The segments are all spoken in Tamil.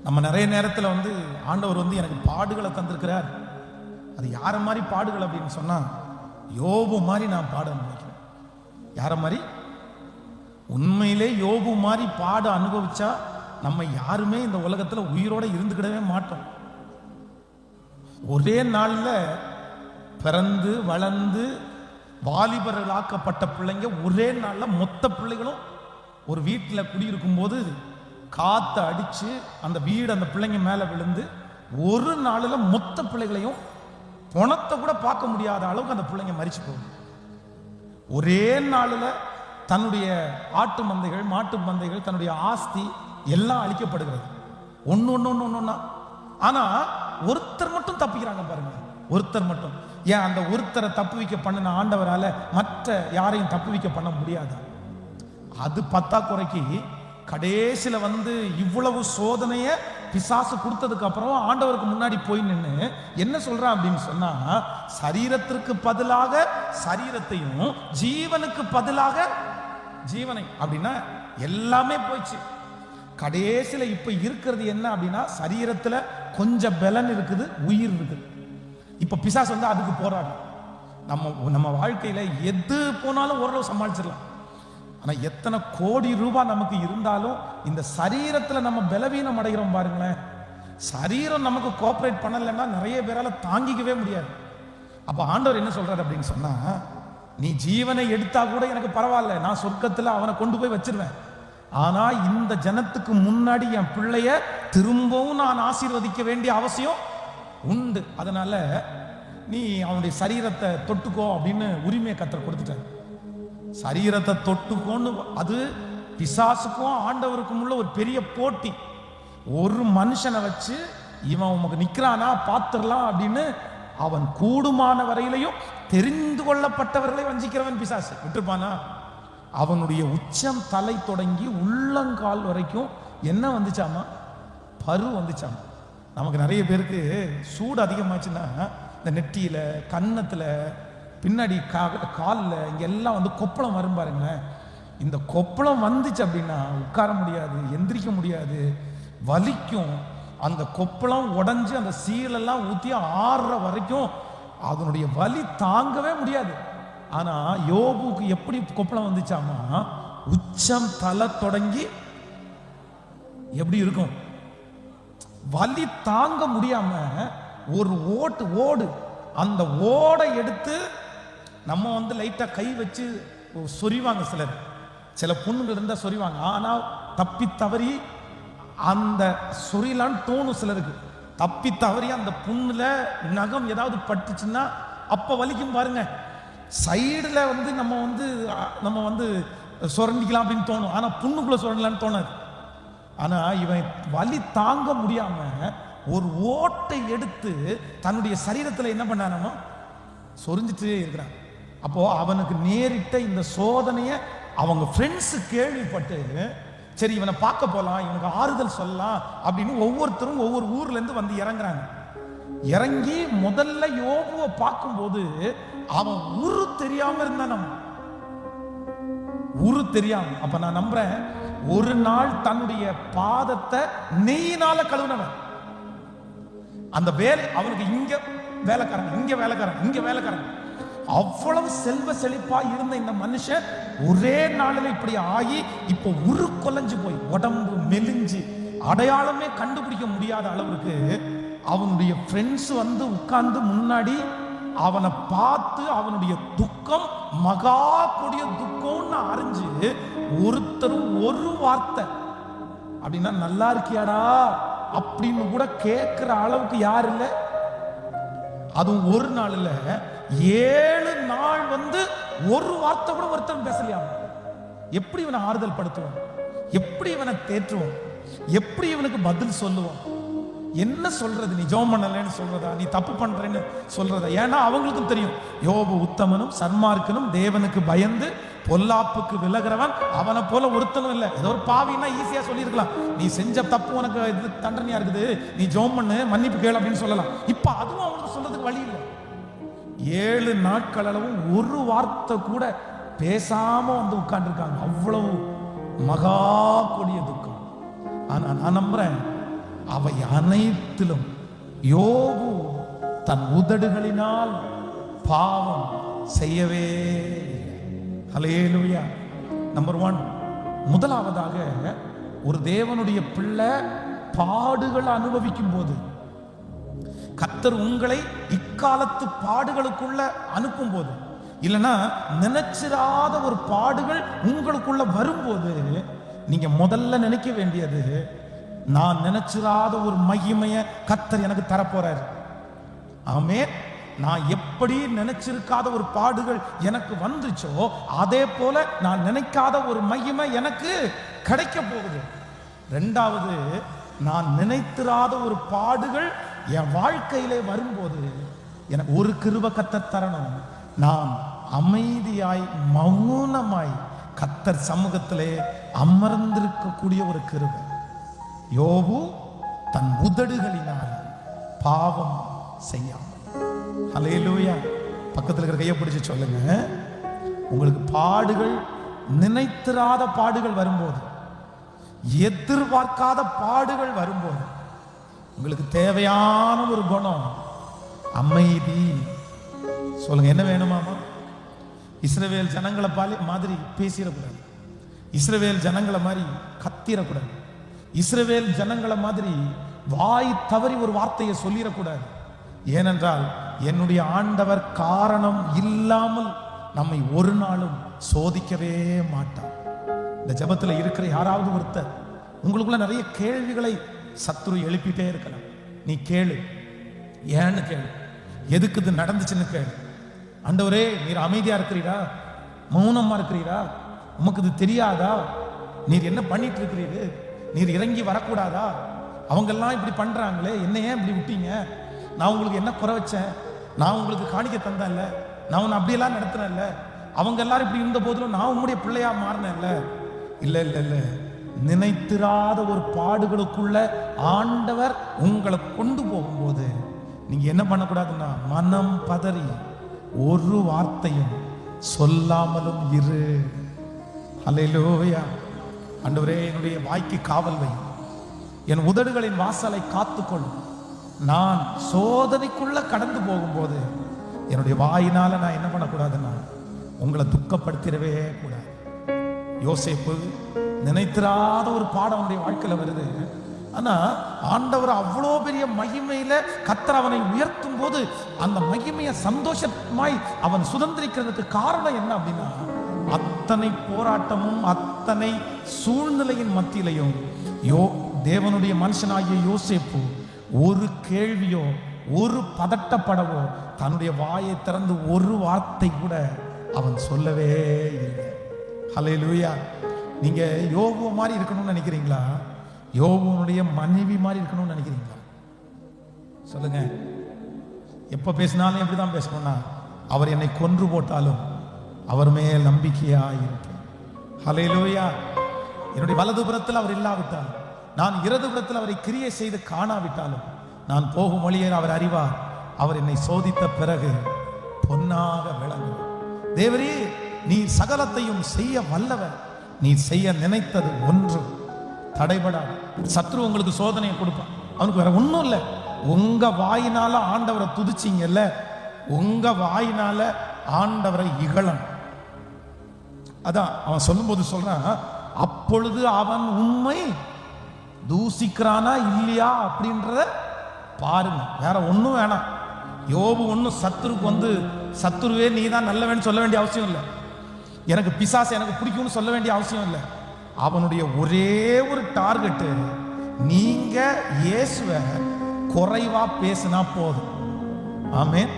நம்ம நிறைய நேரத்தில் ஆண்டவர் எனக்கு பாடுகளை தந்திருக்கிறார். அது யார மாதிரி பாடுகள் அப்படின்னு சொன்னா, யோபு மாதிரி நான் பாட நினைக்கிறேன். யார மாதிரி? உண்மையிலே யோபு மாதிரி பாட அனுபவிச்சா நம்ம யாருமே இந்த உலகத்தில் உயிரோட இருந்துக்கிடவே மாட்டோம். ஒரே நாள்ல பிறந்து வளர்ந்து வாலிபர்களாக்கப்பட்ட பிள்ளைங்க ஒரே நாள்ல மொத்த பிள்ளைகளும் ஒரு வீட்டில் குடியிருக்கும் போது காத்து அடிச்சு அந்த வீடு அந்த பிள்ளைங்க மேல விழுந்து ஒரு நாளில் மொத்த பிள்ளைகளையும் பணத்தை கூட பார்க்க முடியாத அளவுக்கு அந்த பிள்ளைங்க மரிச்சு போகும். ஒரே நாளில் தன்னுடைய ஆட்டு மந்தைகள் மாட்டு மந்தைகள் தன்னுடைய ஆஸ்தி எல்லாம் அழிக்கப்படுகிறது. ஒன்னு. ஆனா ஒருத்தர் மட்டும் தப்பிக்கிறாங்க பாருங்க. ஒருத்தர் மட்டும். ஏன் அந்த ஒருத்தரை தப்புவிக்க பண்ணின ஆண்டவரால மற்ற யாரையும் தப்புவிக்க பண்ண முடியாது. அது பத்தாக்குறைக்கு கடைசியில இவ்வளவு சோதனைய பிசாசு கொடுத்ததுக்கு அப்புறம் ஆண்டவருக்கு முன்னாடி போய் நின்று என்ன சொல்றான் அப்படின்னு சொன்னா, சரீரத்திற்கு பதிலாக சரீரத்தையும் ஜீவனுக்கு பதிலாக ஜீவனை அப்படின்னா எல்லாமே போயிடுச்சு. கடைசியில இப்ப இருக்கிறது என்ன அப்படின்னா, சரீரத்துல கொஞ்சம் பலன் இருக்குது, உயிர் இருக்குது. இப்ப பிசாசு அதுக்கு போராடும். நம்ம வாழ்க்கையில எது போனாலும் ஓரளவு சமாளிச்சிடலாம். ஆனா எத்தனை கோடி ரூபாய் நமக்கு இருந்தாலும் இந்த சரீரத்துல நம்ம பலவீனம் அடைகிறோம் பாருங்களேன். சரீரம் நமக்கு கோஆபரேட் பண்ணலைன்னா நிறைய பேரால தாங்கிக்கவே முடியாது. அப்ப ஆண்டவர் என்ன சொல்றாரு அப்படின்னு சொன்னா, நீ ஜீவனை எடுத்தா கூட எனக்கு பரவாயில்ல, நான் சொர்க்கத்துல அவனை கொண்டு போய் வச்சிருவேன். ஆனா இந்த ஜனத்துக்கு முன்னாடி என் பிள்ளைய திரும்பவும் நான் ஆசீர்வதிக்க வேண்டிய அவசியம் உண்டு. அதனால நீ அவனுடைய சரீரத்தை தொட்டுக்கோ அப்படின்னு உரிமையை கர்த்தர் கொடுத்துட்டார். சரீரத்தை தொட்டுக்கோன்னு அது பிசாசுக்கும் ஆண்டவருக்கும் உள்ள ஒரு பெரிய போட்டி. ஒரு மனுஷனை வச்சு இவன் உமக்கு நிக்கிறானா பார்த்துடலாம் அப்படின்னு அவன் கூடுமான வரையிலையும் தெரிந்து கொள்ளப்பட்டவர்களை வஞ்சிக்கிறவன் பிசாசு. விட்டுருப்பானா? அவனுடைய உச்சம் தலை தொடங்கி உள்ளங்கால் வரைக்கும் என்ன வந்துச்சாமா? பரு வந்துச்சாமா. நமக்கு நிறைய பேருக்கு சூடு அதிகமாச்சுன்னா இந்த நெட்டியில கன்னத்துல பின்னாடி காலில் இங்கெல்லாம் கொப்பளம் வரும் பாருங்களேன். இந்த கொப்பளம் வந்துச்சு அப்படின்னா உட்கார முடியாது, எந்திரிக்க முடியாது, வலிக்கும். அந்த கொப்பளம் உடஞ்சி அந்த சீலெல்லாம் ஊற்றி ஆறுற வரைக்கும் அதனுடைய வலி தாங்கவே முடியாது. ஆனா யோபுக்கு எப்படி கொப்பளம் வந்துச்சாமா? உச்சம் தலை தொடங்கி எப்படி இருக்கும்? வலி தாங்க முடியாம ஒரு ஓடு அந்த ஓடை எடுத்து நம்ம லைட்டா கை வச்சு சொறிவாங்க. சில புண்ணுகள் இருந்தா சொறிவாங்க. ஆனா தப்பி தவறி அந்த சொறிலான்னு தோணும் சிலருக்கு. தப்பி தவறி அந்த புண்ணுல நகம் ஏதாவது பட்டுச்சுன்னா அப்ப வலிக்கும் பாருங்க. சைடுல நம்ம சுரண்டிக்கலாம் அப்படின்னு தோணும். ஆனா புண்ணுக்குள்ள சுரண்டலான்னு தோணாது. ஆனா இவன் வலி தாங்க முடியாம ஒரு ஓட்டை எடுத்து தன்னுடைய சரீரத்துல என்ன பண்ணானோ சொரிஞ்சிட்டே இருக்கிறான். அப்போ அவனுக்கு நேரிட்ட இந்த சோதனைய அவங்க ஃப்ரெண்ட்ஸ் கேள்விப்பட்டு, சரி இவனை பார்க்க போலாம், இவனுக்கு ஆறுதல் சொல்லலாம் அப்படின்னு ஒவ்வொருத்தரும் ஒவ்வொரு ஊர்ல இருந்து இறங்குறாங்க. இறங்கி முதல்ல யோபுவை பார்க்கும்போது அவன் உரு தெரியாம இருந்தான். உரு தெரியாம. அப்ப நான் நம்புறேன், ஒரு நாள் தன்னுடைய பாதத்தை நெய்யினால கழுவினவன். அந்த வேலை அவனுக்கு இங்க வேலைக்காரன், இங்க வேலைக்காரன், இங்க வேலைக்காரன். அவ்வளவு செல்வ செழிப்பா இருந்த இந்த மனுஷன் ஒரே நாளில் இப்படி ஆகி இப்போ உரு கொலைஞ்சு போய் உடம்பு மெலிஞ்சு அடையாளமே கண்டுபிடிக்க முடியாத அளவுக்கு அவனுடைய ஃப்ரெண்ட்ஸ் உட்கார்ந்து முன்னாடி அவனை பார்த்து அவனுடைய துக்கம் மகா கொடிய துக்கம்னு அறிஞ்சு ஒருத்தரும் ஒரு வார்த்தை அப்படின்னா நல்லா இருக்கியாடா அப்படின்னு கூட கேட்கிற அளவுக்கு யார் இல்லை. அதுவும் ஒரு நாள் இல்ல, 7 நாள் ஒரு வார்த்தை கூட ஒருத்தன் பேசலையாம். எப்படி இவனை ஆறுதல் படுத்துவோம்? எப்படி இவனை தேற்றுவோம்? எப்படி இவனுக்கு பதில் சொல்லுவோம்? என்ன சொல்றது? நீ ஜெபம் பண்ணலன்னு சொல்றதா? நீ தப்பு பண்றேன்னு சொல்றதா? ஏன்னா அவங்களுக்கும் தெரியும், யோபு உத்தமனும் சன்மார்க்கனும் தேவனுக்கு பயந்து பொல்லாப்புக்கு விலகிறவன் அவனை போல ஒருத்தனும் இல்லை. ஏதோ ஒரு பாவின்னா ஈஸியா சொல்லியிருக்கலாம், நீ செஞ்ச தப்பு உனக்கு இது தண்டனையா இருக்குது, நீ ஜெபம் பண்ணு, மன்னிப்பு கேளு அப்படின்னு சொல்லலாம். இப்ப அதுவும் அவனுக்கு சொல்றதுக்கு வழி இல்லை. 7 நாட்கள் அளவும் ஒரு வார்த்தை கூட பேசாம உட்கார்ந்துருக்காங்க. அவ்வளவு மகா கொடிய துக்கம். ஆனா நான் நம்புறேன், அவை அனைத்திலும் யோபு தன் உதடுகளினால் பாவம் செய்யவே இல்லை. ஹல்லேலூயா. நம்பர் 1, முதலாவதாக ஒரு தேவனுடைய பிள்ளை பாடுகள் அனுபவிக்கும் போது, கர்த்தர் உங்களை இக்காலத்து பாடுகளுக்குள்ள அனுப்பும் போது, இல்லைன்னா நினைச்சிராத ஒரு பாடுகள் உங்களுக்குள்ள வரும்போது, நீங்க முதல்ல நினைக்க வேண்டியது, நான் நினைச்சிராத ஒரு மகிமையை கர்த்தர் எனக்கு தரப்போறாரு. ஆமென். நான் எப்படி நினைச்சிருக்காத ஒரு பாடுகள் எனக்கு வந்துச்சோ, அதே போல நான் நினைக்காத ஒரு மகிமை எனக்கு கிடைக்க போகுது. 2வது, நான் நினைத்திராத ஒரு பாடுகள் என் வாழ்க்கையிலே வரும்போது எனக்கு ஒரு கிருபை கர்த்தர் தரணும். நான் அமைதியாய் மௌனமாய் கர்த்தர் சமூகத்திலே அமர்ந்திருக்கக்கூடிய ஒரு கிருபை. யோபு தன் உதடுகளினால் பாவம் செய்யாமல். ஹல்லேலூயா. பக்கத்தில் இருக்கிற கையை பிடிச்சு சொல்லுங்க, உங்களுக்கு பாடுகள், நினைத்திராத பாடுகள் வரும்போது, எதிர்பார்க்காத பாடுகள் வரும்போது, உங்களுக்கு தேவையான ஒரு குணம் அமைதி. சொல்லுங்க, என்ன வேணுமாமா? இஸ்ரவேல் ஜனங்களை மாதிரி பேசிடக்கூடாது. இஸ்ரவேல் ஜனங்களை மாதிரி கத்திரக்கூடாது. இஸ்ரவேல் ஜனங்களை மாதிரி வாய் தவறி ஒரு வார்த்தையை சொல்லிடக்கூடாது. ஏனென்றால் என்னுடைய ஆண்டவர் காரணம் இல்லாமல் நம்மை ஒரு நாளும் சோதிக்கவே மாட்டார். இந்த ஜெபத்தில் இருக்கிற யாராவது ஒருத்தர், உங்களுக்குள்ள நிறைய கேள்விகளை சத்துரு எழுப்பிட்டே இருக்கலாம். நீ கேளு, ஏன்னு கேளு, எதுக்கு இது நடந்துச்சுன்னு கேளு. ஆண்டவரே, நீர் அமைதியா இருக்கிறீரா? மௌனமா இருக்கிறீரா? உமக்கு இது தெரியாதா? நீர் என்ன பண்ணிட்டு இருக்கிறீரு? நீர் இறங்கி வரக்கூடாதா? அவங்கெல்லாம் இப்படி பண்றாங்களே, என்ன ஏன் இப்படி விட்டீங்க? நான் உங்களுக்கு என்ன குறை வச்சேன்? நான் உங்களுக்கு காணிக்க தந்தேன்ல, நான் உன்னை அப்படியெல்லாம் நடத்தினேன்ல, அவங்க எல்லாரும் இப்படி இருந்த போதிலும் நான் உங்களுடைய பிள்ளையா மாறினேன்ல. இல்ல இல்ல இல்ல, நினைத்திராத ஒரு பாடுகளுக்குள்ள ஆண்டவர் உங்களை கொண்டு போகும்போது நீங்க என்ன பண்ணக்கூடாதுன்னா, மனம் பதறி ஒரு வார்த்தையும் சொல்லாமலும் இரு. ஹல்லேலூயா. ஆண்டவரே, என்னுடைய வாய்க்கு காவல் வை, என் உதடுகளின் வாசலை காத்துக்கொள்ளும். நான் சோதனைக்குள்ள கடந்து போகும்போது என்னுடைய வாயினால நான் என்ன பண்ணக்கூடாதுன்னா, உங்களை துக்கப்படுத்திடவே கூடாது. யோசேப்பு நினைத்திராத ஒரு பாடம் அவனுடைய வாழ்க்கையில வருது. ஆனா ஆண்டவர் அவ்வளோ பெரிய மகிமையில கர்த்தர் அவனை உயர்த்தும் போது அந்த மகிமையை சந்தோஷமாய் அவன் சுதந்திரிக்கிறதுக்கு காரணம் என்ன அப்படின்னா, அத்தனை போராட்டமும் அத்தனை சூழ்நிலையின் மத்தியிலையும் தேவனுடைய மனுஷனாகிய யோசேப்பு ஒரு கேள்வியோ ஒரு பதட்டப்படவோ தன்னுடைய வாயை திறந்து ஒரு வார்த்தை கூட அவன் சொல்லவே இல்லை. ஹல்லேலூயா. நீங்க யோபு மாதிரி இருக்கணும்னு நினைக்கிறீங்களா? யோபுனுடைய மனைவி மாதிரி இருக்கணும்னு நினைக்கிறீங்களா? சொல்லுங்க. எப்ப பேசினாலும் எப்படிதான் பேசணும்னா, அவர் என்னை கொன்று போட்டாலும் அவர் மேல் நம்பிக்கையா இருப்பேன். ஹல்லேலூயா. என்னுடைய வலதுபுறத்தில் அவர் இல்லாவிட்டால், நான் இடதுபுறத்தில் அவரை கிரியை செய்து காணாவிட்டாலும், நான் போகும் வழியே அவர் அறிவார். அவர் என்னை சோதித்த பிறகு பொன்னாக விளங்கும். தேவரே, நீ சகலத்தையும் செய்ய வல்லவர். நீ செய்ய நினைத்தது ஒன்று தடைபடாது. சத்ரு உங்களுக்கு சோதனையை கொடுப்பான், அவனுக்கு வேற ஒன்றும் இல்லை. உங்க வாயினால ஆண்டவரை துதிச்சிங்கல்ல, உங்க வாயினால ஆண்டவரை இகழம். அதான் அவன் சொல்லும்போது சொல்றான், அப்பொழுது அவன் உண்மை தூசிக்கிறானா இல்லையா அப்படின்றத பாருங்க. வேற ஒன்றும் வேணாம். யோபு ஒன்றும் சத்துருக்கு வந்து, சத்துருவே நீ தான் நல்லவன்னு சொல்ல வேண்டிய அவசியம் இல்லை. எனக்கு பிசாசு எனக்கு பிடிக்கும்னு சொல்ல வேண்டிய அவசியம் இல்லை. அவனுடைய ஒரே ஒரு டார்கெட்டு, நீங்க இயேசுவை குறைவா பேசினா போதும். ஆமென்.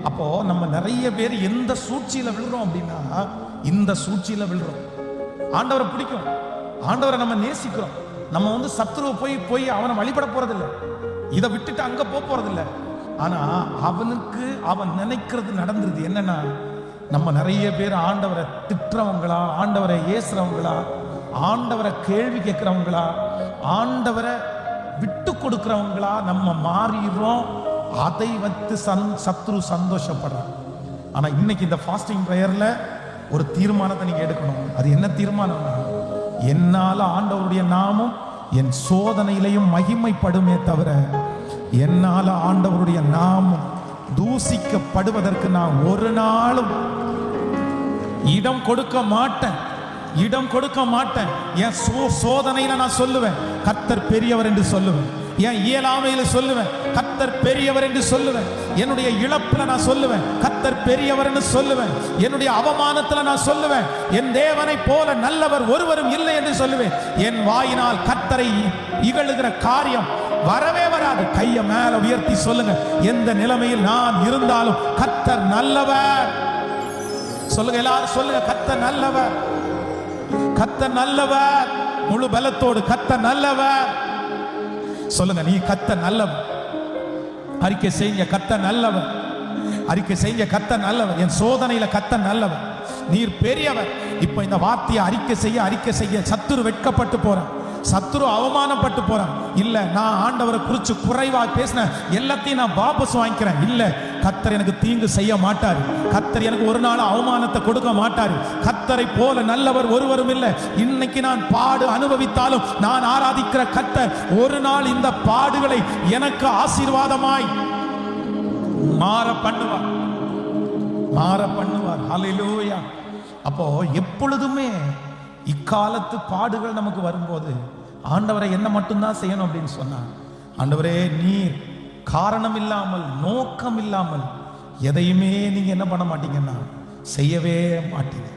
அப்போ நம்ம நிறைய பேர் எந்த சூழ்ச்சியில விழுறோம் அப்படின்னா, இந்த சூழ்ச்சியில விழுறோம். ஆண்டவரை பிடிக்கும், ஆண்டவரை நம்ம நேசிக்கிறோம், நம்ம வந்து சத்துருவை போய் போய் அவனை வழிபட போறதில்லை, இதை விட்டுட்டு அங்க போறதில்லை. ஆனா அவனுக்கு அவன் நினைக்கிறது நடந்துருது. என்னன்னா, நம்ம நிறைய பேர் ஆண்டவரை திட்டுறவங்களா, ஆண்டவரை ஏசுறவங்களா, ஆண்டவரை கேள்வி கேட்கிறவங்களா, ஆண்டவரை விட்டு கொடுக்கிறவங்களா நம்ம மாறிடுறோம். அதை வைத்து சத்ரு சந்தோஷப்படுறான். ஆனா இன்னைக்கு இந்த ஃபாஸ்டிங் பிரேயர்ல ஒரு தீர்மானத்தை நீங்க எடுக்கணும். அது என்ன தீர்மானம்னா, என்னால ஆண்டவருடைய நாமம் என் சோதனையிலையும் மகிமைப்படுமே தவிர என்னால ஆண்டவருடைய நாமம் தூசிக்கப்படுவதற்கு நான் ஒரு நாளும் இடம் கொடுக்க மாட்டேன். இடம் கொடுக்க மாட்டேன். என் சோதனையில நான் சொல்லுவேன் கர்த்தர் பெரியவர் என்று சொல்லுவேன். என் இயலாமையில சொல்லுவேன் கர்த்தர் பெரியவர் என்று சொல்லுவேன். என்னுடைய இழப்புல நான் சொல்லுவேன் கர்த்தர் பெரியவர் என்று சொல்லுவேன். என்னுடைய அவமானத்துல நான் சொல்லுவேன் என் தேவனை போல நல்லவர் ஒருவரும் இல்லை என்று சொல்லுவேன். என் வாயினால் கர்த்தரை இகழுகிற காரியம் வரவே வராது. கையை மேல உயர்த்தி சொல்லுங்க, எந்த நிலைமையில் நான் இருந்தாலும் கர்த்தர் நல்லவர். சொல்லுங்க, எல்லாரும் சொல்லுங்க, கர்த்தர் நல்லவர், கர்த்தர் நல்லவர். முழு பலத்தோடு கர்த்தர் நல்லவர் சொல்லுங்க. நீ கர்த்தர் நல்லவர். அறிக்கை செய்ய கர்த்தர் நல்லவர். அறிக்கை செய்ய கர்த்தர் நல்லவர். என் சோதனையில கர்த்தர் நல்லவர். நீர் பெரியவர். இப்ப இந்த வார்த்தையை அறிக்கை செய்ய சத்துரு வெட்கப்பட்டு போறான். சத்துரு அவமானப்பட்டு போறான். இல்ல, நான் ஆண்டவரை குறிச்சு குறைவா பேசின எல்லாத்தையும் நான் வாபஸ் வாங்கிக்கிறேன். இல்ல, கர்த்தர் எனக்கு தீங்கு செய்ய மாட்டாரு. கர்த்தர் எனக்கு ஒரு நாள் அவமானத்தை கொடுக்க மாட்டாரு. கர்த்தரை போல நல்லவர் ஒருவரும் இல்லை. இன்னைக்கு நான் பாடு அனுபவித்தாலும் நான் ஆராதிக்கிற கர்த்தர் ஒரு நாள் இந்த பாடுகளை எனக்கு ஆசீர்வாதமாய் மாற பண்ணுவார், மாற பண்ணுவார். ஹல்லேலூயா. அப்போ எப்பொழுதுமே இக்காலத்து பாடுகள் நமக்கு வரும்போது ஆண்டவரை என்ன மட்டும்தான் செய்யணும் அப்படின்னு சொன்னா, ஆண்டவரே நீர் காரணம் இல்லாமல் நோக்கம் இல்லாமல் எதையுமே நீங்க என்ன பண்ண மாட்டீங்கன்னா செய்யவே மாட்டீங்க.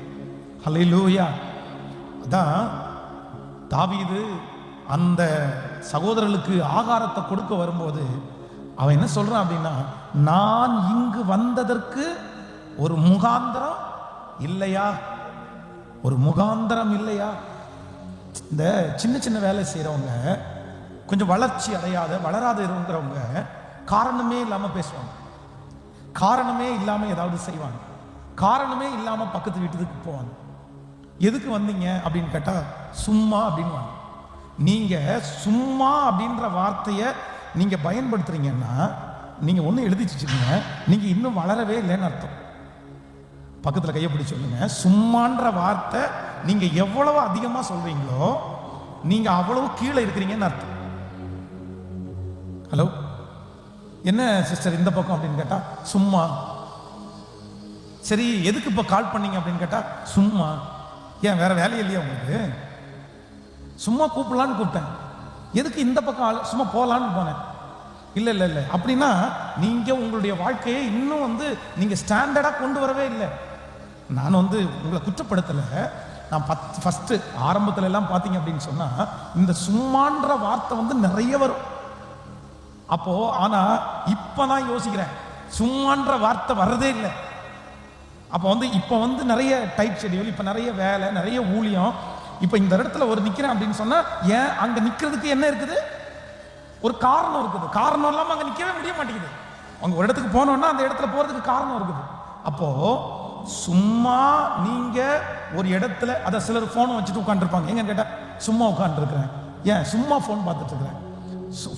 ஹல்லேலூயா. அதான் தாவீது அந்த சகோதரர்களுக்கு ஆகாரத்தை கொடுக்க வரும்போது அவன் என்ன சொல்றான் அப்படின்னா, நான் இங்கு வந்ததற்கு ஒரு முகாந்திரம் இல்லையா? ஒரு முகாந்திரம் இல்லையா? இந்த சின்ன சின்ன வேலை செய்யறவங்க, கொஞ்சம் வளர்ச்சி அடையாத வளராத இருக்கிறவங்க காரணமே இல்லாம பேசுவாங்க, காரணமே இல்லாம ஏதாவது செய்வாங்க, காரணமே இல்லாம பக்கத்து வீட்டுக்கு போவாங்க. எதுக்கு வந்தீங்க அப்படின்னு கேட்டா சும்மா அப்படின்னு. நீங்க சும்மா அப்படின்ற வார்த்தையை நீங்க பயன்படுத்துறீங்கன்னா நீங்க ஒண்ணு எழுதி வச்சுக்கீங்க, நீங்க இன்னும் வளரவே இல்லைன்னு அர்த்தம். பக்கத்துல கையை பிடிச்சு சொல்லுங்க, சும்மான்ற வார்த்தை நீங்க எவ்வளவு அதிகமா சொல்றீங்களோ நீங்க அவ்வளவு கீழே இருக்கிறீங்கன்னு அர்த்தம். ஹலோ, என்ன சிஸ்டர் இந்த பக்கம் அப்படின்னு கேட்டா சும்மா. சரி, எதுக்கு இப்ப கால் பண்ணீங்க அப்படின்னு கேட்டா சும்மா. ஏன் வேற வேலை இல்லையா உங்களுக்கு? சும்மா கூப்பிடலான்னு கூப்பிட்டேன். எதுக்கு இந்த பக்கம் சும்மா போலான்னு போனேன். இல்ல இல்ல இல்ல அப்படின்னா நீங்க உங்களுடைய வாழ்க்கையை இன்னும் நீங்க ஸ்டாண்டர்டா கொண்டு வரவே இல்லை. நான் உங்களை குற்றப்படுத்தல. நான் ஃபர்ஸ்ட் ஆரம்பத்துல எல்லாம் பாத்தீங்க அப்படின்னு சொன்னா இந்த சும்மான்ற வார்த்தை நிறைய வரும். அப்போ ஆனா இப்ப நான் யோசிக்கிறேன், சும்மான்ற வார்த்தை வர்றதே இல்லை. அப்போ இப்ப நிறைய டைட் ஷெட்யூல், இப்ப நிறைய வேலை, நிறைய ஊழியம். இப்ப இந்த இடத்துல ஒரு நிக்கிறேன் அப்படின்னு சொன்னா ஏன் அங்க நிக்கிறதுக்கு என்ன இருக்குது? ஒரு காரணம் இருக்குது. காரணம் இல்லாம அங்க நிக்கவே முடிய மாட்டேங்குது. அங்க ஒரு இடத்துக்கு போனோம்னா அந்த இடத்துல போறதுக்கு காரணம் இருக்குது. அப்போ சும்மா நீங்க ஒரு இடத்துல அத சிலர் போனை வச்சுட்டு உட்காந்துருப்பாங்க. எங்க கேட்டா சும்மா உட்காந்துருக்கிறேன். ஏன் சும்மா போன் பார்த்துட்டு இருக்கிறேன்?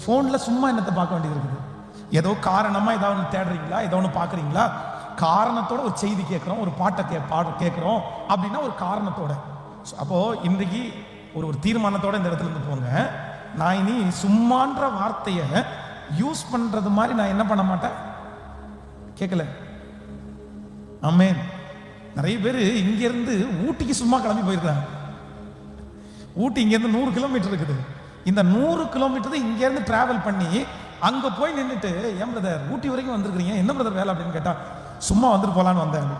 போன்ல சும்மா என்னத்தை பார்க்க வேண்டியது இருக்குது? ஏதோ காரணமா ஏதாவது தேடுறீங்களா? ஏதோ ஒன்று பாக்குறீங்களா? காரணத்தோட ஒரு செய்தி கேட்கிறோம், ஒரு பாட்டை கேட்கிறோம் அப்படின்னா ஒரு காரணத்தோட. அப்போ இன்றைக்கு ஒரு தீர்மானத்தோட இந்த இடத்துல இருந்து போங்க. நான் இனி சும்மான்ற வார்த்தையை யூஸ் பண்றது மாதிரி நான் என்ன பண்ண மாட்டேன். கேட்கல? ஆமென். நிறைய பேர் இங்க இருந்து ஊட்டிக்கு சும்மா கிளம்பி போயிருக்காங்க. ஊட்டி இங்க இருந்து 100 கிலோமீட்டர் இருக்குது. இந்த 100 கிலோமீட்டர் இங்க இருந்து டிராவல் பண்ணி அங்க போய் நின்றுட்டு, ஏன் பிரதர் ஊட்டி வரைக்கும் வந்திருக்கிறீங்க, என்ன பிரதர் வேலை அப்படின்னு கேட்டா சும்மா வந்துட்டு போலான்னு வந்தேன்.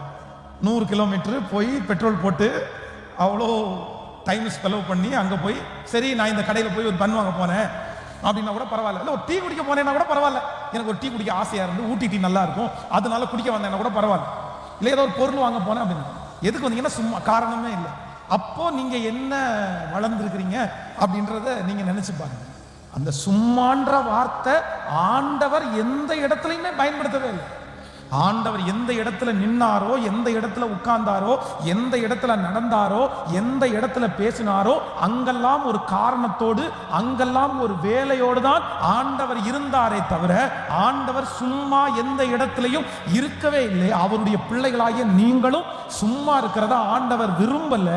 100 கிலோமீட்டர் போய் பெட்ரோல் போட்டு அவ்வளோ டைம் செலவு பண்ணி அங்க போய், சரி நான் இந்த கடையில் போய் ஒரு பன் வாங்க போனேன் அப்படின்னா கூட பரவாயில்ல, இல்லை ஒரு டீ குடிக்க போனேன்னா கூட பரவாயில்ல, எனக்கு ஒரு டீ குடிக்க ஆசையா இருந்து ஊட்டி டீ நல்லா இருக்கும் அதனால குடிக்க வந்தேன்னா கூட பரவாயில்ல, இல்லை ஏதோ ஒரு பொருள் வாங்க போனேன் அப்படின்னு. எதுக்கு வந்தீங்கன்னா சும்மா, காரணமே இல்லை. அப்போ நீங்க என்ன வளர்ந்துருக்கிறீங்க அப்படின்றத நீங்க நினைச்சு பாருங்க. அந்த சும்மான்ற வார்த்தை ஆண்டவர் எந்த இடத்துலையுமே பயன்படுத்தவே இல்லை. ஆண்டவர் எந்த இடத்துல நின்னாரோ, எந்த இடத்துல உட்கார்ந்தாரோ, எந்த இடத்துல நடந்தாரோ, எந்த இடத்துல பேசினாரோ, அங்கெல்லாம் ஒரு காரணத்தோடு, அங்கெல்லாம் ஒரு வேலையோடு தான் ஆண்டவர் இருந்தாரே தவிர ஆண்டவர் சும்மா எந்த இடத்திலையும் இருக்கவே இல்லை. அவருடைய பிள்ளைகளாகிய நீங்களும் சும்மா இருக்கிறத ஆண்டவர் விரும்பல.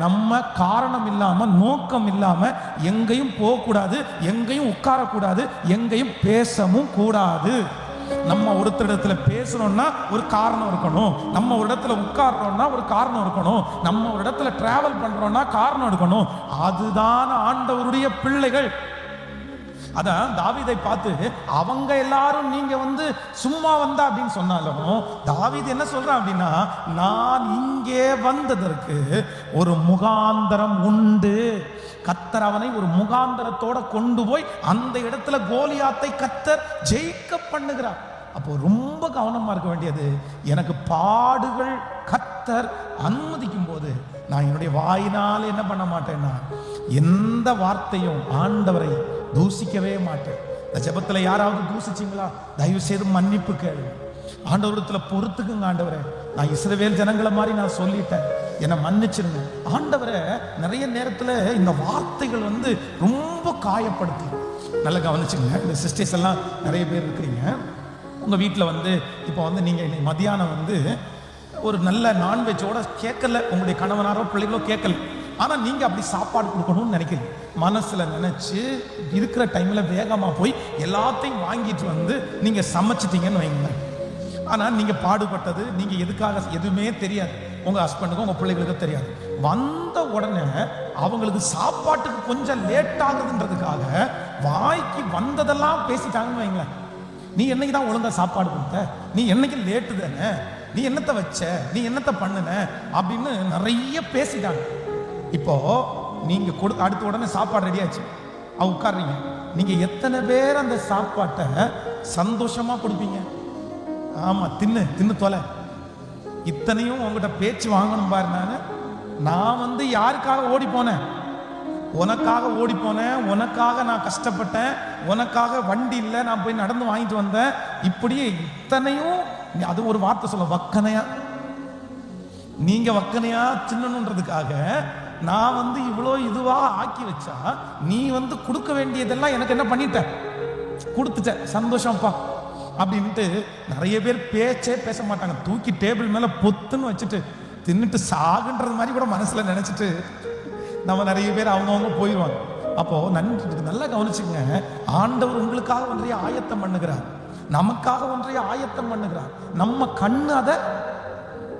நம்ம காரணம் இல்லாம, நோக்கம் இல்லாம எங்கேயும் போகக்கூடாது, எங்கேயும் உட்காரக்கூடாது, எங்கேயும் பேசவும் கூடாது. நம்ம ஒருத்தரிடத்துல பேசணும்னா ஒரு காரணம் இருக்கணும், நம்ம ஒரு இடத்துல உட்கார்றோம்னா ஒரு காரணம் இருக்கணும், நம்ம ஒரு இடத்துல டிராவல் பண்றோம்னா காரணம் இருக்கணும். அதுதான் ஆண்டவருடைய பிள்ளைகள். அதான் தாவீதை பார்த்து அவங்க எல்லாரும் நீங்க சும்மா வந்தா அப்படின்னு சொன்னாலும் தாவீது என்ன சொல்றான் அப்படின்னா, நான் இங்கே வந்ததற்கு ஒரு முகாந்தரம் உண்டு. கர்த்தர் அவனை ஒரு முகாந்தரத்தோட கொண்டு போய் அந்த இடத்துல கோலியாத்தை கர்த்தர் ஜெயிக்க பண்ணுகிறார். அப்போ ரொம்ப கவனமா இருக்க வேண்டியது, எனக்கு பாடுகள் கர்த்தர் அனுமதிக்கும் போது நான் என்னுடைய வாயினால் என்ன பண்ண மாட்டேன்னா, எந்த வார்த்தையும் ஆண்டவரை தூசிக்கவே மாட்டேன். இந்த ஜெபத்துல யாராவது தூசிச்சிங்களா, தயவு செய்து மன்னிப்பு கேளு. ஆண்டவரத்துல பொறுத்துக்குங்க. ஆண்டவரே, நான் இஸ்ரவேல் ஜனங்களை மாதிரி நான் சொல்லிட்டேன், என்னை மன்னிச்சிருங்க. ஆண்டவரை நிறைய நேரத்துல இந்த வார்த்தைகள் ரொம்ப காயப்படுத்தி. நல்லா கவனிச்சுங்க, இந்த சிஸ்டர்ஸ் எல்லாம் நிறைய பேர் இருக்கிறீங்க. உங்க வீட்டில் இப்போ நீங்க மதியானம் ஒரு நல்ல நான்வெஜ்ஜோட கேட்கல, உங்களுடைய கணவனாரோ பிள்ளைகளோ கேட்கல, ஆனா நீங்க அப்படி சாப்பாடு கொடுக்கணும்னு நினைக்கிறீங்க. மனசுல நினைச்சு இருக்கிற டைம்ல வேகமா போய் எல்லாத்தையும் வாங்கிட்டு நீங்க சமைச்சிட்டீங்கன்னு வைங்களேன். ஆனா நீங்க பாடுபட்டது, நீங்க எதுக்காக எதுவுமே தெரியாது, உங்க ஹஸ்பண்டுக்கும் உங்க பிள்ளைகளுக்கும் தெரியாது. வந்த உடனே அவங்களுக்கு சாப்பாட்டுக்கு கொஞ்சம் லேட் ஆகுதுன்றதுக்காக வாய்க்கு வந்ததெல்லாம் பேசிட்டாங்கன்னு வைங்களேன். நீ என்னைக்கு தான் ஒழுங்கா சாப்பாடு கொடுத்த, நீ என்னைக்கு லேட்டு தானே, நீ என்னத்தை வச்ச, நீ என்னத்தை பண்ணுன அப்படின்னு நிறைய பேசிட்டாங்க. இப்போ நீங்க அடுத்த உடனே சாப்பாடு ரெடி ஆச்சு, உட்கார்றீங்க. நீங்க எத்தனை பேர் அந்த சாப்பாட்டை சந்தோஷமா கொடுப்பீங்க? ஆமா, தின்னு தின்னு தொலை. இத்தனையும் உங்ககிட்ட பேச்சு வாங்கணும் பாரு. நான் யாருக்காக ஓடி போனேன்? உனக்காக ஓடி போனேன், உனக்காக நான் கஷ்டப்பட்டேன், உனக்காக வண்டி இல்லை, நான் போய் நடந்து வாங்கிட்டு வந்தேன். இப்படியே இத்தனையும் அது ஒரு வார்த்தை சொல்ல, வக்கனையா. நீங்க வக்கனையா தின்னணுன்றதுக்காக நான் இவ்வளோ இதுவா ஆக்கி வச்சா, நீ கொடுக்க வேண்டியதெல்லாம் எனக்கு என்ன பண்ணிட்ட, கொடுத்துட்ட, சந்தோஷம்ப்பா அப்படின்ட்டு. நிறைய பேர் பேச்சே பேச மாட்டாங்க, தூக்கி டேபிள் மேல பொத்துன்னு வச்சுட்டு தின்னுட்டு சாகுன்றது மாதிரி கூட மனசுல நினைச்சிட்டு நம்ம நிறைய பேர் அவங்கவுங்க போயிடுவாங்க. அப்போ நன்றி, நல்லா கவனிச்சுங்க. ஆண்டவர் உங்களுக்காக ஒன்றைய ஆயத்தம் பண்ணுகிறார், நமக்காக ஒன்றைய ஆயத்தம் பண்ணுகிறார். நம்ம கண்ணு அதை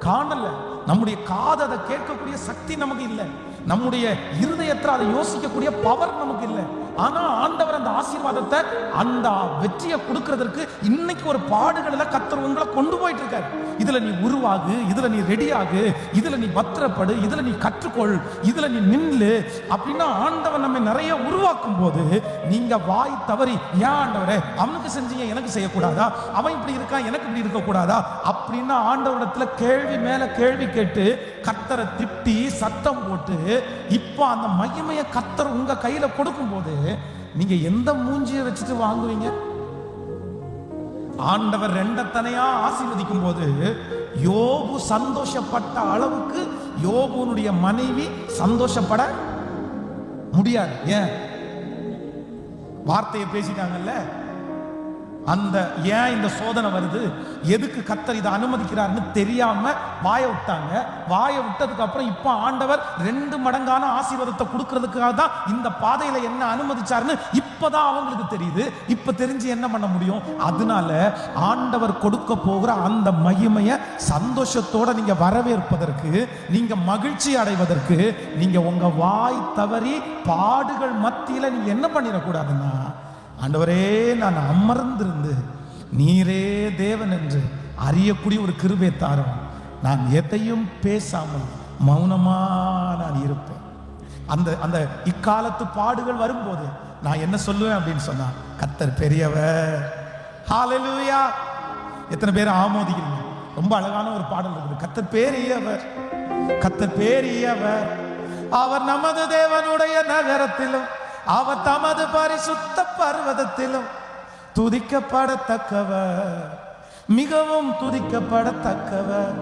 காணல, நம்முடைய காது அதை கேட்கக்கூடிய சக்தி நமக்கு இல்லை, நம்முடைய இருதயத்தில் அதை யோசிக்கக்கூடிய பவர் நமக்கு இல்லை. ஆனா ஆண்டவர் அந்த ஆசீர்வாதத்தை, அந்த வெற்றியை கொடுக்கிறதுக்கு இன்னைக்கு ஒரு பாடுகள்ல கர்த்தர் உங்களை கொண்டு போயிட்டு இருக்காரு. இதுல நீ உருவாகு, இதுல நீ ரெடியாகு, இதுல நீ பத்திரப்படு, இதுல நீ கற்றுக்கொள், இதுல நீ நில்லு அப்படின்னா ஆண்டவர் நம்ம நிறைய உருவாக்கும் போது நீங்க வாய் தவறி, ஏன் ஆண்டவரே அவனுக்கு செஞ்சீங்க எனக்கு செய்யக்கூடாதா, அவன் இப்படி இருக்கான் எனக்கு இப்படி இருக்க கூடாதா அப்படின்னா ஆண்டவரிடத்துல கேள்வி மேல கேள்வி கேட்டு கர்த்தரை திட்டி சத்தம் போட்டு, இப்போ அந்த மகிமையை கர்த்தர் உங்க கையில கொடுக்கும் போது நீங்க எந்த மூஞ்சியை வச்சுட்டு வாங்குவீங்க? ஆண்டவர் ரெண்டத்தனையா ஆசீர்வதிக்கும் போது யோபு சந்தோஷப்பட்ட அளவுக்கு யோபுனுடைய மனைவி சந்தோஷப்பட முடியாது. ஏன்? வார்த்தையை பேசிட்டாங்கல்ல. அந்த ஏன் இந்த சோதனை வருது, எதுக்கு கர்த்தர் இதை அனுமதிக்கிறார்னு தெரியாம வாயை விட்டாங்க. வாயை விட்டதுக்கு அப்புறம் இப்ப ஆண்டவர் 2 மடங்கான ஆசீர்வாதத்தை கொடுக்கிறதுக்காக தான் இந்த பாதையில என்ன அனுமதிச்சாருன்னு இப்பதான் அவங்களுக்கு தெரியுது. இப்ப தெரிஞ்சு என்ன பண்ண முடியும்? அதனால ஆண்டவர் கொடுக்க போகிற அந்த மகிமையை சந்தோஷத்தோட நீங்க வரவேற்பதற்கு, நீங்க மகிழ்ச்சி அடைவதற்கு, நீங்க உங்க வாய் தவறி பாடுகள் மத்தியில நீங்க என்ன பண்ணிடக்கூடாதுன்னா, ஆண்டவரே நான் அமர்ந்திருந்து நீரே தேவன் என்று அறியக்கூடிய ஒரு கிருபை தாரும், நான் எதையும் பேசாமல் மௌனமா நான் இருப்பேன். அந்த அந்த இக்காலத்து பாடுகள் வரும்போது நான் என்ன சொல்லுவேன் அப்படின்னு சொன்னா, கர்த்தர் பெரியவர். ஹல்லேலூயா! எத்தனை பேர் ஆமோதிக்கிறீங்க? ரொம்ப அழகான ஒரு பாடல் இருக்குது, கர்த்தர் பெரியவர், கர்த்தர் பெரியவர், அவர் நமது தேவனுடைய நகரத்திலும் அவர் தமது பரிசுத்த பர்வதத்திலும் துதிக்கப்படத்தக்கவர். மிகவும் துதிக்கப்படத்தக்கவர்,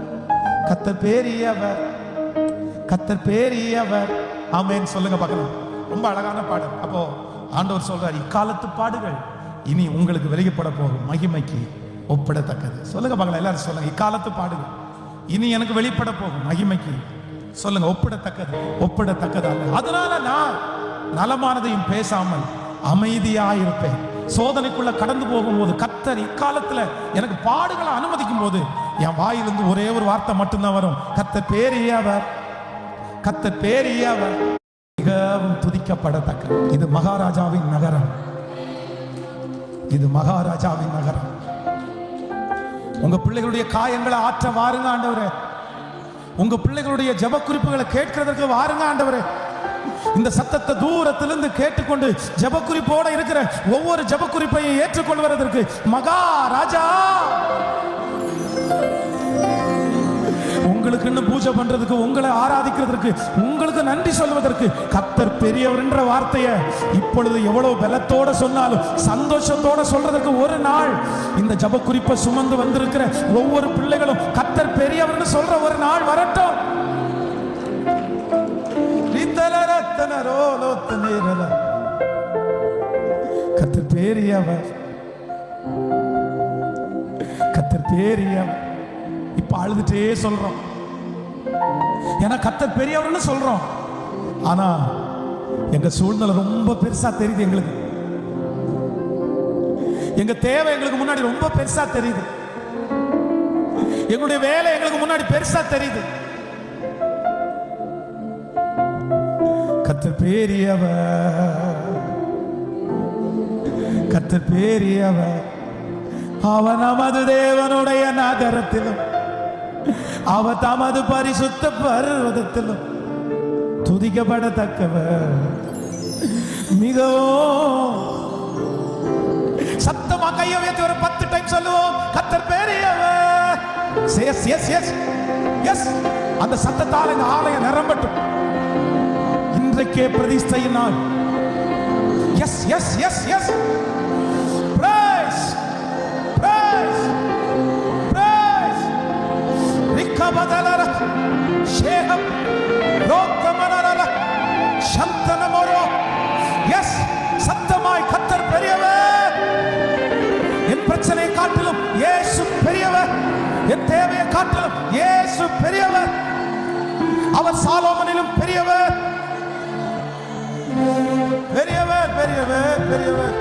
கர்த்தர் பெரியவர், கர்த்தர் பெரியவர். ஆமென் சொல்லுங்க பார்க்கலாம். ரொம்ப அழகான பாடல். அப்போ ஆண்டவர் சொல்றார், இக்காலத்து பாடுகள் இனி உங்களுக்கு வெளியப்பட போகும் மகிமைக்கு ஒப்பிடத்தக்கது. சொல்லுங்க பார்க்கலாம், எல்லாரும் சொல்லுங்க. இக்காலத்து பாடுகள் இனி எனக்கு வெளிப்பட போகும் மகிமைக்கு சொல்லுங்க ஒப்பிடத்தக்கது, ஒப்பிடத்தக்கது அல்ல. அதனால நான் நலமானதையும் பேசாமல் அமைதியாயிருப்பேன். சோதனைக்குள்ள கடந்து போகும்போது கர்த்தர் இக்காலத்துல எனக்கு பாடுகளை அனுமதிக்கும் போது என் வாயிலிருந்து ஒரே ஒரு வார்த்தை மட்டும்தான் வரும், கர்த்தர் பெரியவர், கர்த்தர் பெரியவர், மிகவும் துதிக்கப்படத்தக்க. இது மகாராஜாவின் நகரம், இது மகாராஜாவின் நகரம். உங்க பிள்ளைகளுடைய காயங்களை ஆற்ற வாருங்க ஆண்டவரே. உங்க பிள்ளைகளுடைய ஜெப குறிப்புகளை கேட்கிறதற்கு வாருங்க ஆண்டவரே. இந்த சத்தத்தை தூரத்திலிருந்து கேட்டுக்கொண்டு ஜெப குறிப்போட இருக்கிற ஒவ்வொரு ஜெப குறிப்பையும் ஏற்றுக்கொள்வதற்கு மகாராஜா உங்களுக்குன்னு பூஜை பண்றதுக்கு, உங்களை ஆராதிக்கிறதுக்கு, உங்களுக்கு நன்றி சொல்வதற்கு கர்த்தர் பெரியவர் என்ற வார்த்தையை இப்பொழுது எவ்வளவு பலத்தோட சொன்னாலும் சந்தோஷத்தோட சொல்றதுக்கு ஒரு நாள் இந்த ஜெப குறிப்பை சுமந்து வந்திருக்கிற ஒவ்வொரு பிள்ளைகளும் கர்த்தர் பெரியவர்னு சொல்ற ஒரு நாள் வரட்டும். கர்த்தர் பெரியவர், கர்த்தர் பெரியவர். இப்ப அழுதுட்டே சொல்றோம், ஏன்னா கர்த்தர் பெரியவர்னு சொல்றோம். ஆனா எங்க சூழ்நிலை ரொம்ப பெருசா தெரியுது எங்களுக்கு. எங்க தேவை எங்களுக்கு முன்னாடி ரொம்ப பெருசா தெரியுது. எங்களுடைய வேலை எங்களுக்கு முன்னாடி பெருசா தெரியுது. கர்த்தர் பெரியவர், கர்த்தர் பெரியவர். அவர் நமது தேவனுடைய நகரத்திலும் அவர் தமது பரிசுத்த பர்வதத்திலும் துதிக்கப்படத்தக்கவர். மிகவும் சத்தமா கையை உயர்த்தி ஒரு 10 டைம் சொல்லுவோம், கர்த்தர் பெரியவர். Yes yes yes yes. அந்த சத்தத்தால் இந்த ஆலயம் நிரம்பட்டும். இன்றைக்கே பிரதிஷ்டையின் நாள். Yes yes yes yes. Praise praise praise. ரிக்கபதலர ஷேகம் ரோக்கமனரல சந்தனமோரோ. எஸ், சத்தமாய் கர்த்தர் பெரியவர். என் பிரச்சனையை காட்டிலும் இயேசு பெரியவர். என் தேவையை காட்டிலும் இயேசு பெரியவர். அவர் சாலோமோனிலும் பெரியவர், பெரியவர் பெரியவர் பெரியவர்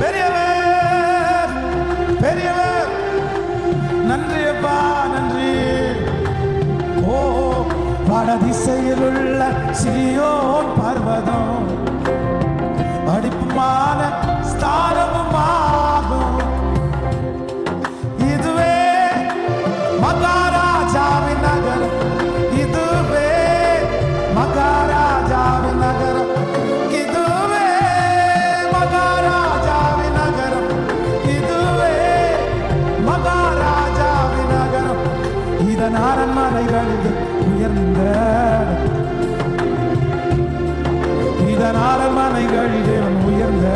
பெரியவர் பெரியவர். நன்றி அப்பா, நன்றி. ஓ, வடதிசையில் உள்ள சீயோன் பர்வதம் அடிப்புமான ஸ்தானமுமாகும். இதுவே மகாராஜாவின் நகரம், இதுவே மகாராஜாவின் நகரம், இதுவே மகாராஜாவின் நகரம், இதுவே மகாராஜாவின் நகரம். இதன் அரண்மனைகளில் உயர்ந்த, இதன் அரண்மனைகளில் உயர்ந்த.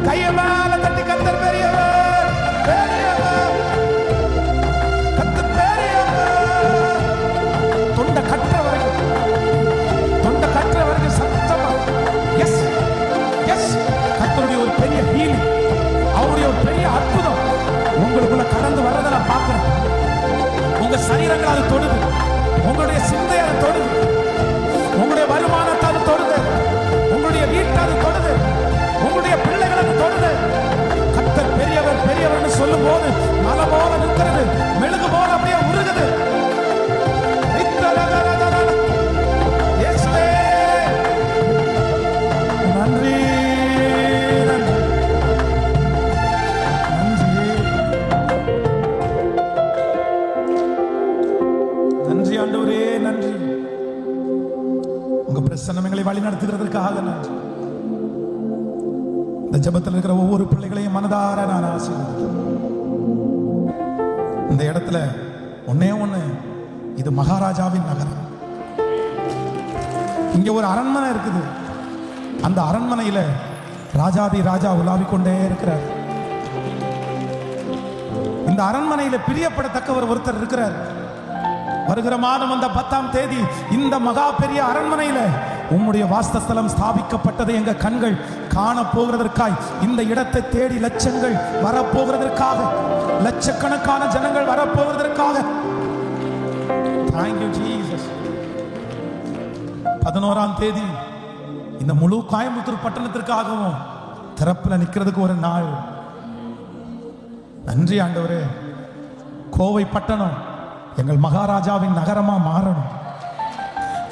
கைய மேல தட்டி கர்த்தர் பெரியவர், பெரியவர், கர்த்தர் பெரியவர். தொண்டை கற்றவர்கள், தொண்டை கற்றவர்கள் சத்தமா எஸ் எஸ். கர்த்தருடைய ஒரு பெரிய ஹீலிங், அவருடைய ஒரு பெரிய அற்புதம் உங்களுக்குள்ள கடந்து வர்றதை நான் பார்க்கிறேன். உங்க சரீரங்கள் அது தொடுது, உங்களுடைய சிந்தை அது தொடுது, உங்களுடைய வருமானத்தை அது தொடுது, உங்களுடைய வீட்டை அது தொடுது, உங்களுடைய பிள்ளைகள் அது தொடுது. கர்த்தர் பெரியவர் பெரியவர்னு சொல்லும் போது மலை போல நிற்கிறது, மெழுகு போல அப்படியே உருகுது. நன்றி நன்றி ஆண்டவரே, நன்றி. உங்க பிரசன்னம் எங்களை வழி நடத்துகிறதற்காக நன்றி. இந்த ஜெபத்தில் இருக்கிற ஒவ்வொரு பிள்ளைகளையும் மனதார நான் ஆசீர்வதிக்கிறேன். இந்த இடத்துல ஒன்னே ஒண்ணு, இது மகாராஜாவின் நகரம். இங்க ஒரு அரண்மனை இருக்குது. அந்த அரண்மனையில ராஜாதி ராஜா உலாவிக் கொண்டே இருக்கிறார். இந்த அரண்மனையில பிரியப்படத்தக்கவர் ஒருத்தர் இருக்கிறார். வருகிற மாதம் அந்த 10ஆம் தேதி இந்த மகா பெரிய அரண்மனையில உம்முடைய வாசஸ்தலம் ஸ்தாபிக்கப்பட்டதை எங்க கண்கள் காண போகிறதற்காய் இந்த இடத்தை தேடி லட்சங்கள் வரப்போகிறதற்காக, லட்சக்கணக்கான ஜனங்கள் வரப்போகிறதற்காக. Thank you Jesus. 11ஆம் தேதி இந்த முழு கோயம்புத்தூர் பட்டணத்திற்காகவும் திறப்புல நிக்கிறதுக்கு ஒரு நாள். நன்றி ஆண்டவரே. கோவை பட்டணம் எங்கள் மகாராஜாவின் நகரமா மாறணும்.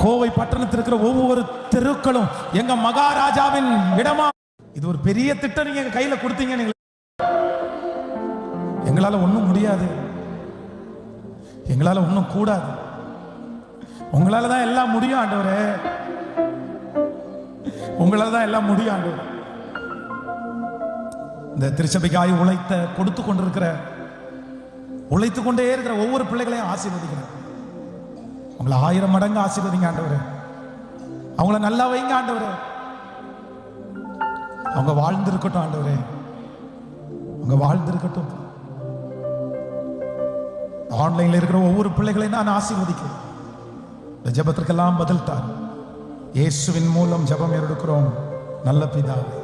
கோவை பட்டணத்தில் இருக்கிற ஒவ்வொரு தெருக்களும் எங்க மகாராஜாவின் இடமா. இது ஒரு பெரிய திட்டம் நீங்க எங்க கையில கொடுத்தீங்க. எங்களால ஒண்ணும் முடியாது, எங்களால ஒண்ணும் கூடாது. உங்களால தான் எல்லாம் முடியும் ஆண்டவரே, உங்களால தான் எல்லாம் முடியும் ஆண்டவரே. இந்த திருச்சபைக்காய் கொடுத்து கொண்டிருக்கிற, உழைத்து கொண்டே இருக்கிற ஒவ்வொரு பிள்ளைகளையும் ஆசீர்வதிக்கிறேன். உங்களை 1000 மடங்கு ஆசீர்வதிங்க ஆண்டவரே. அவங்கள நல்லா வைங்க ஆண்டவரே. அவங்க வாழ்ந்திருக்கட்டும் ஆண்டவரே, அவங்க வாழ்ந்திருக்கட்டும். ஆன்லைன்ல இருக்கிற ஒவ்வொரு பிள்ளைகளையும் நான் ஆசீர்வதிக்கிறேன். இந்த ஜெபத்திற்கெல்லாம் பதில் தார். இயேசுவின் மூலம் ஜெபம் எடுக்கிறோம் நல்ல பிதாவே.